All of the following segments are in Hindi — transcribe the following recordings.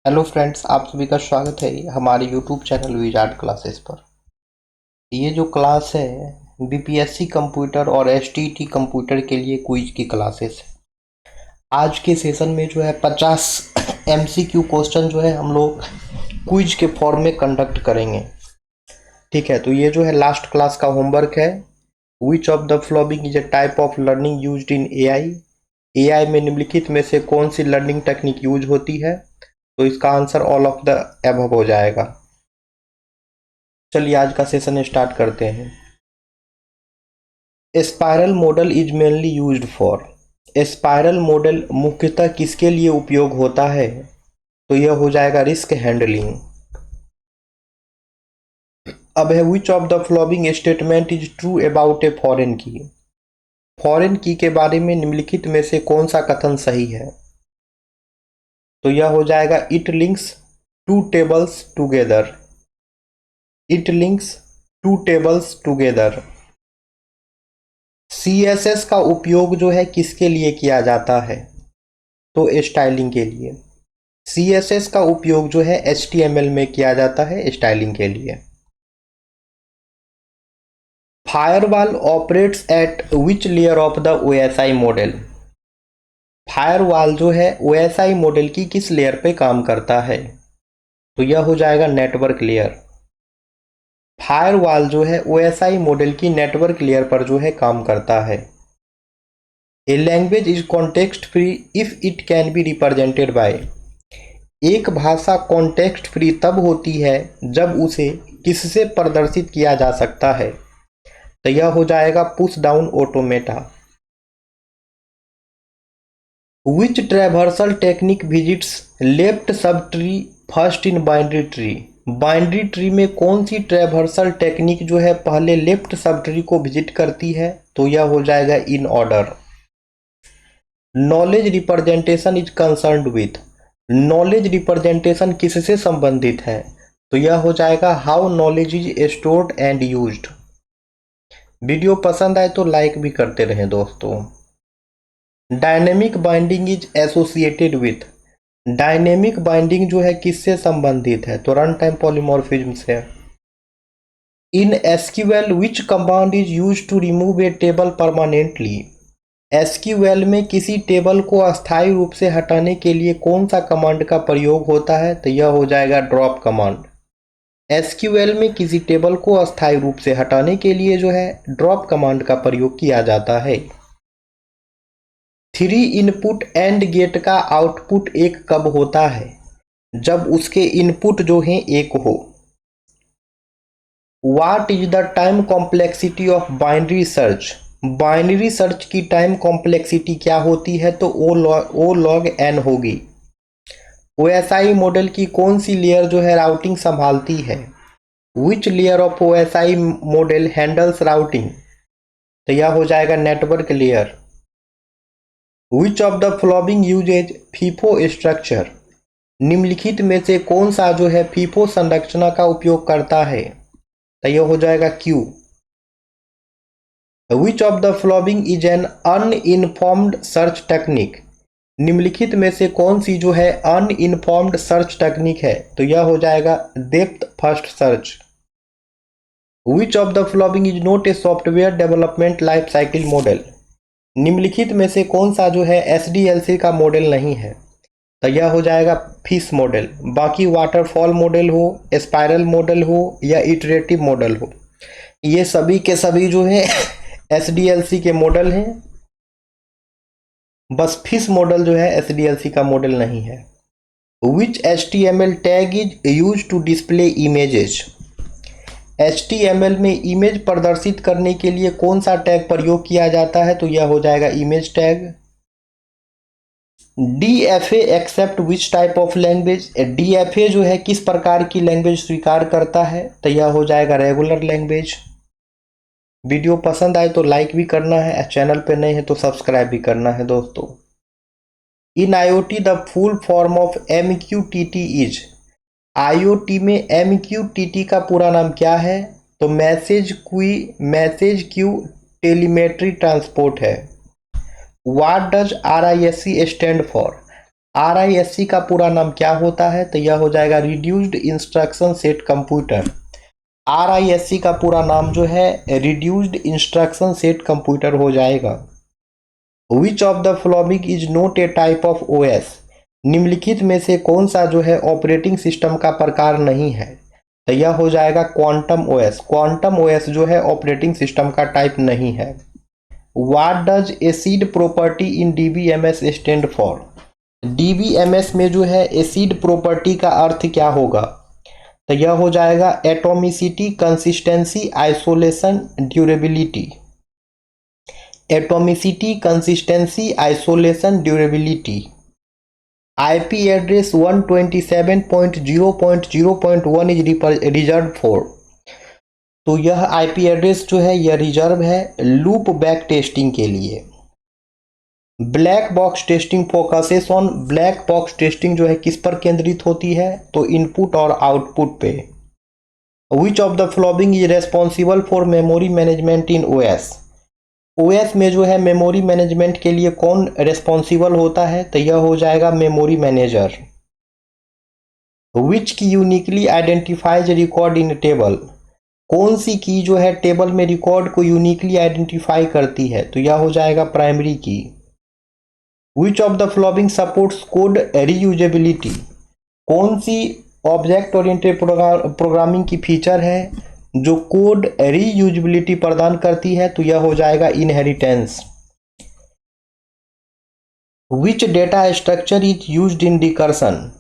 हेलो फ्रेंड्स, आप सभी का स्वागत है हमारे यूट्यूब चैनल विजार्ड क्लासेस पर। ये जो क्लास है बीपीएससी कंप्यूटर और एसटीईटी कंप्यूटर के लिए क्विज की क्लासेस है। आज के सेशन में जो है 50 एमसीक्यू क्वेश्चन जो है हम लोग क्विज के फॉर्म में कंडक्ट करेंगे। ठीक है, तो ये जो है लास्ट क्लास का होमवर्क है। विच of the following is a type of learning used in AI. AI में निम्नलिखित में से कौन सी लर्निंग टेक्निक यूज होती है? तो इसका answer all of the above हो जाएगा। चलिए आज का सेशन स्टार्ट करते हैं। Spiral model is mainly used for. Spiral model मुख्यतः किसके लिए उपयोग होता है? तो यह हो जाएगा रिस्क हैंडलिंग। अब है विच of the following statement is true about a foreign की। फॉरेन की के बारे में निम्नलिखित में से कौन सा कथन सही है? तो यह हो जाएगा it links to tables together. It links to tables together. CSS का उपयोग जो है किसके लिए किया जाता है? तो स्टाइलिंग के लिए। सीएसएस का उपयोग जो है एचटीएमएल में किया जाता है स्टाइलिंग के लिए। Firewall operates at which layer of the OSI model. Firewall जो है ओएसआई मॉडल की किस लेयर पे काम करता है? तो यह हो जाएगा नेटवर्क लेयर। फायरवॉल जो है ओएसआई मॉडल की नेटवर्क लेयर पर जो है काम करता है। A language is context free if it can be represented by. एक भाषा कॉन्टेक्स्ट फ्री तब होती है जब उसे किससे प्रदर्शित किया जा सकता है? तो यह हो जाएगा push down automata. Which traversal technique visits left sub tree first in binary tree. Binary tree में कौन सी ट्रैवर्सल टेक्निक जो है पहले लेफ्ट सब ट्री को विजिट करती है? तो यह हो जाएगा in order. Knowledge representation is concerned with. Knowledge representation किससे संबंधित है? तो यह हो जाएगा how knowledge is stored and used. Video पसंद आए तो लाइक भी करते रहें दोस्तों। Dynamic binding is associated with. Dynamic binding जो है किससे संबंधित है? तो रन टाइम पॉलीमॉर्फिज्म से। In SQL which command is use to remove a table permanently. SQL में किसी टेबल को अस्थायी रूप से हटाने के लिए कौन सा कमांड का प्रयोग होता है? तो यह हो जाएगा ड्रॉप कमांड। एसक्यूएल में किसी टेबल को अस्थायी रूप से हटाने के लिए जो है ड्रॉप कमांड का प्रयोग किया जाता है। 3 इनपुट एंड गेट का आउटपुट एक कब होता है? जब उसके इनपुट जो है एक हो। What is the time complexity of binary search. Binary search की टाइम कॉम्प्लेक्सिटी क्या होती है? तो ओ लॉग एन होगी। ओएसआई मॉडल की कौन सी लेयर जो है राउटिंग संभालती है? Which layer of OSI model handles routing? तो यह हो जाएगा network layer. Which of the following uses FIFO structure. निम्नलिखित में से कौन सा जो है फीफो संरचना का उपयोग करता है? तो यह हो जाएगा Q. Which of the following is an uninformed search technique. निम्नलिखित में से कौन सी जो है अनइनफॉर्म्ड सर्च टेक्निक है? तो यह हो जाएगा depth first search. Which of the following is not a software development life cycle model. निम्नलिखित में से कौन सा जो है एसडीएलसी का मॉडल नहीं है? तो यह हो जाएगा फिश मॉडल। बाकी वाटरफॉल मॉडल हो, स्पाइरल मॉडल हो या इटरेटिव मॉडल हो, ये सभी के सभी जो है एसडीएलसी के मॉडल हैं। बस फिश मॉडल जो है एसडीएलसी का मॉडल नहीं है। Which HTML tag is use to display images. HTML में इमेज प्रदर्शित करने के लिए कौन सा टैग प्रयोग किया जाता है? तो यह हो जाएगा image tag. DFA accept which type of language. DFA जो है किस प्रकार की लैंग्वेज स्वीकार करता है? तो यह हो जाएगा रेगुलर लैंग्वेज। वीडियो पसंद आए तो लाइक भी करना है, चैनल पे नए हैं तो सब्सक्राइब भी करना है दोस्तों। इन IoT the full form of MQTT is. IoT में एमक्यूटीटी का पूरा नाम क्या है? तो मैसेज क्यू टेलीमेट्री ट्रांसपोर्ट है। What does RISC stand for. RISC का पूरा नाम क्या होता है? तो यह हो जाएगा reduced instruction set computer. RISC का पूरा नाम जो है रिड्यूस्ड इंस्ट्रक्शन सेट कंप्यूटर हो जाएगा। विच of the following is not a type of OS? निम्नलिखित में से कौन सा जो है ऑपरेटिंग सिस्टम का प्रकार नहीं है? तो यह हो जाएगा क्वांटम OS। क्वांटम OS जो है ऑपरेटिंग सिस्टम का टाइप नहीं है। What does acid property in DBMS stand for? DBMS में जो है एसिड प्रॉपर्टी का अर्थ क्या होगा? तो यह हो जाएगा atomicity, consistency, isolation, durability. Atomicity, consistency, isolation, durability. IP address 127.0.0.1 is reserve for. तो यह IP एड्रेस जो है यह रिजर्व है लूप बैक टेस्टिंग के लिए। Black box testing focuses on. Black box testing जो है किस पर केंद्रित होती है? तो इनपुट और आउटपुट पे। विच of the following is responsible for memory management in OS? OS में जो है मेमोरी मैनेजमेंट के लिए कौन रेस्पॉन्सिबल होता है? तो यह हो जाएगा memory manager. Which key uniquely identifies record in table? कौन सी की जो है टेबल में रिकॉर्ड को यूनिकली आइडेंटिफाई करती है? तो यह हो जाएगा प्राइमरी की। विच of the following supports code reusability? कौन सी ऑब्जेक्ट ओरिएंटेड प्रोग्रामिंग की फीचर है जो कोड रीयूजेबिलिटी प्रदान करती है? तो यह हो जाएगा inheritance. Which data structure is used in recursion?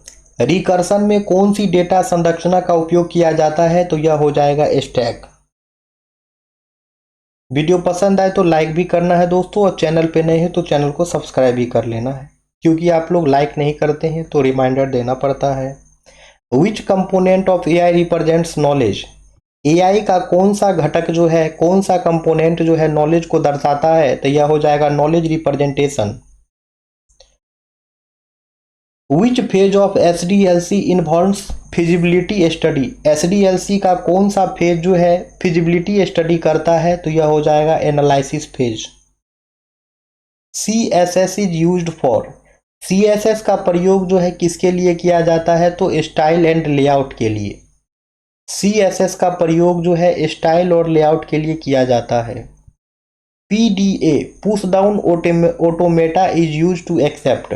Recursion में कौन सी डेटा संरचना का उपयोग किया जाता है? तो यह हो जाएगा स्टैक। वीडियो पसंद आए तो लाइक भी करना है दोस्तों, और चैनल पे नए हैं तो चैनल को सब्सक्राइब भी कर लेना है, क्योंकि आप लोग लाइक नहीं करते हैं तो रिमाइंडर देना पड़ता है। विच component of AI represents knowledge? AI का कौन सा घटक जो है, कौन सा कंपोनेंट जो है नॉलेज को दर्शाता है? तो यह हो जाएगा knowledge representation. Which phase of SDLC involves feasibility study? SDLC का कौन सा फेज जो है फिजिबिलिटी स्टडी करता है? तो यह हो जाएगा analysis phase. CSS is used for. CSS का प्रयोग जो है किसके लिए किया जाता है? तो स्टाइल एंड लेआउट के लिए। CSS का प्रयोग जो है स्टाइल और लेआउट के लिए किया जाता है। PDA push down automata is used to accept.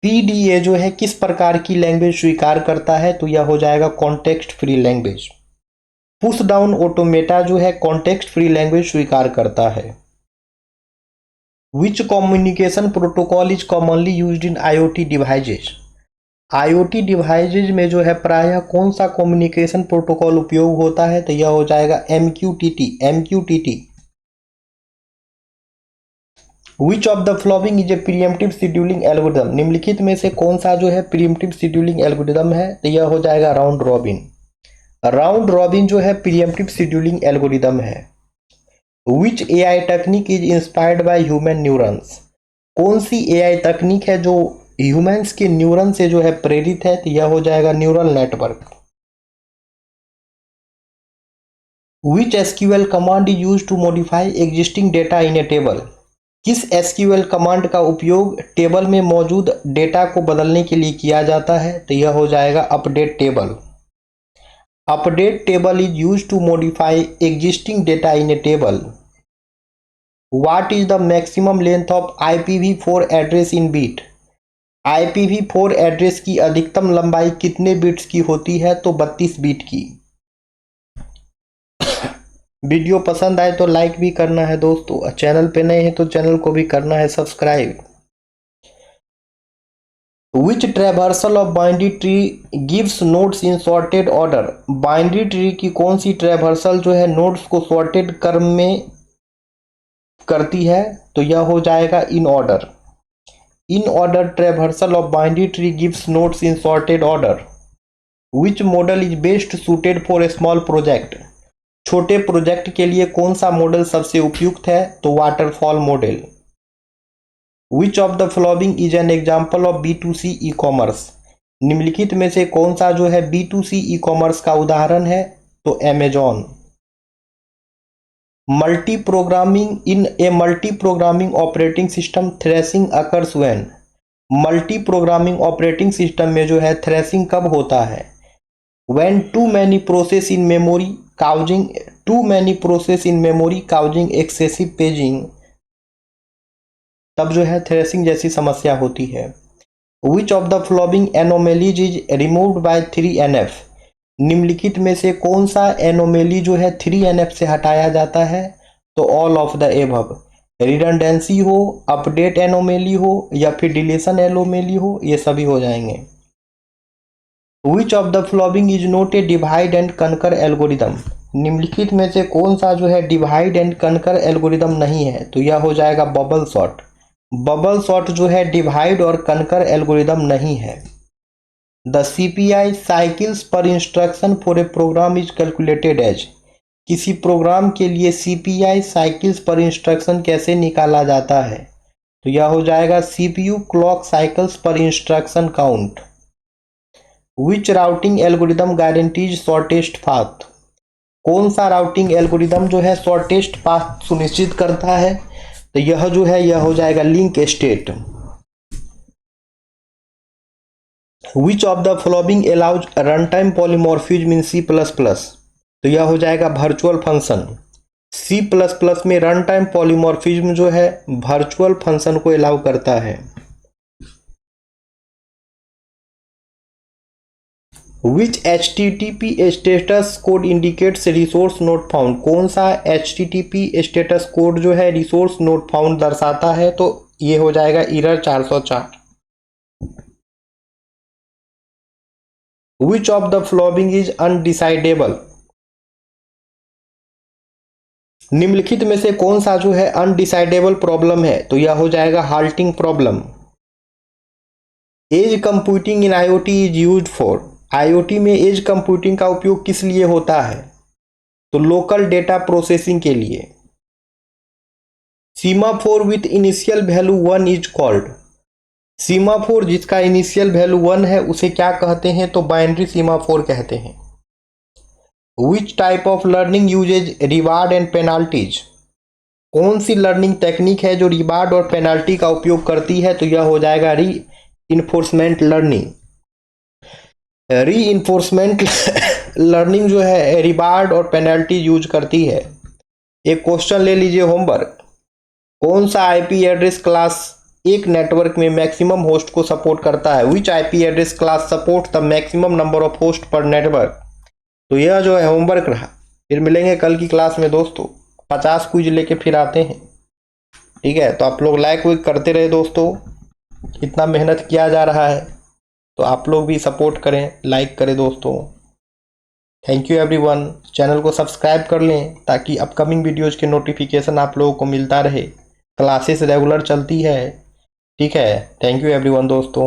PDA जो है किस प्रकार की लैंग्वेज स्वीकार करता है? तो यह हो जाएगा context free language. Push down automata जो है कॉन्टेक्स्ट फ्री लैंग्वेज स्वीकार करता है। Which communication protocol is commonly used in IoT devices? IoT devices में जो है प्रायः कौन सा कम्युनिकेशन प्रोटोकॉल उपयोग होता है? तो यह हो जाएगा MQTT। Which of the following is a pre-emptive scheduling algorithm? निम्नलिखित में से कौन सा जो है प्रीएम्प्टिव शेड्यूलिंग एल्गोरिथम है? तो यह हो जाएगा राउंड रॉबिन। राउंड रॉबिन जो है प्रीएम्प्टिव शेड्यूलिंग एल्गोरिथम है। विच AI technique is inspired by human neurons? कौन सी AI तकनीक है जो ह्यूमंस के न्यूरॉन से जो है प्रेरित है? तो यह हो जाएगा neural network. Which SQL command is used to modify existing data in a table? किस SQL कमांड का उपयोग टेबल में मौजूद डेटा को बदलने के लिए किया जाता है? तो यह हो जाएगा update table. Update table is used to modify existing data in a table. What is the maximum length of IPv4 address in bit? IPv4 address की अधिकतम लंबाई कितने बिट्स की होती है? तो 32 बिट की। वीडियो पसंद आए तो लाइक भी करना है दोस्तों, चैनल पे नए हैं तो चैनल को भी करना है subscribe. Which traversal of binary tree gives nodes in sorted order? Binary tree की कौन सी ट्रैवर्सल जो है नोड्स को सॉर्टेड क्रम में करती है? तो यह हो जाएगा in order. In order traversal of binary tree gives nodes in sorted order. Which model is best suited for a small project? छोटे प्रोजेक्ट के लिए कौन सा मॉडल सबसे उपयुक्त है? तो waterfall model. Which of the following is an example of B2C e commerce? निम्नलिखित में से कौन सा जो है B2C ई कॉमर्स का उदाहरण है? तो Amazon। Multi programming in a multi programming operating system threshing occurs when? Multi programming operating system में जो है थ्रेसिंग कब होता है? When too many process in memory causing excessive paging, तब जो है थ्रेसिंग जैसी समस्या होती है। Which of the following anomalies is removed by 3NF? निम्नलिखित में से कौन सा एनोमेली जो है 3NF से हटाया जाता है? तो all of the above. Redundancy हो, अपडेट एनोमेली हो या फिर डिलीशन एनोमेली हो, ये सभी हो जाएंगे। Which of the following is not a divide and conquer algorithm? निम्नलिखित में से कौन सा जो है डिवाइड एंड कनकर एल्गोरिदम नहीं है? तो यह हो जाएगा बबल सॉर्ट। बबल सॉर्ट जो है डिवाइड और कनकर एल्गोरिदम नहीं है। The CPI cycles per instruction for a program is calculated as. किसी प्रोग्राम के लिए CPI साइकिल्स पर इंस्ट्रक्शन कैसे निकाला जाता है? तो यह हो जाएगा CPU clock cycles per instruction count. Which routing algorithm guarantees shortest path? कौन सा राउटिंग एल्गोरिदम जो है शॉर्टेस्ट पाथ सुनिश्चित करता है? तो यह जो है यह हो जाएगा link state. Which of the following allows run time polymorphism in C++? तो यह हो जाएगा वर्चुअल फंक्शन। C++ में रन टाइम पॉलीमॉर्फिज्म जो है वर्चुअल फंक्शन को अलाउ करता है। Which HTTP status code indicates resource not found? कौन सा HTTP स्टेटस कोड जो है रिसोर्स नोट फाउंड दर्शाता है? तो ये हो जाएगा error 404। Which of the following is undecidable? निम्नलिखित में से कौन सा जो है अनडिसाइडेबल प्रॉब्लम है? तो यह हो जाएगा halting problem. Edge computing in IoT is used for. IoT में एज कंप्यूटिंग का उपयोग किस लिए होता है? तो लोकल डेटा प्रोसेसिंग के लिए। Semaphore with initial value 1 is called. Semaphore जिसका इनिशियल वैल्यू 1 है उसे क्या कहते हैं? तो बाइनरी सीमाफोर कहते हैं। Which type of learning uses reward and penalties? कौन सी लर्निंग टेक्निक है जो रिवार्ड और पेनाल्टी का उपयोग करती है? तो यह हो जाएगा रीइंफोर्समेंट लर्निंग। रीइंफोर्समेंट लर्निंग जो है रिवार्ड और पेनल्टी यूज करती है। एक क्वेश्चन ले लीजिए होमवर्क। कौन सा IP एड्रेस क्लास एक नेटवर्क में मैक्सिमम होस्ट को सपोर्ट करता है? विच IP address class support the maximum number of host पर नेटवर्क? तो यह जो है होमवर्क रहा। फिर मिलेंगे कल की क्लास में दोस्तों। 50 क्विज लेके फिर आते हैं। ठीक है, तो आप लोग लाइक वाइक करते रहे दोस्तों। इतना मेहनत किया जा रहा है तो आप लोग भी सपोर्ट करें, लाइक करें दोस्तों। Thank you everyone. चैनल को सब्सक्राइब कर लें ताकि अपकमिंग वीडियोज़ के नोटिफिकेशन आप लोगों को मिलता रहे। क्लासेस रेगुलर चलती है। ठीक है, थैंक यू एवरीवन दोस्तों।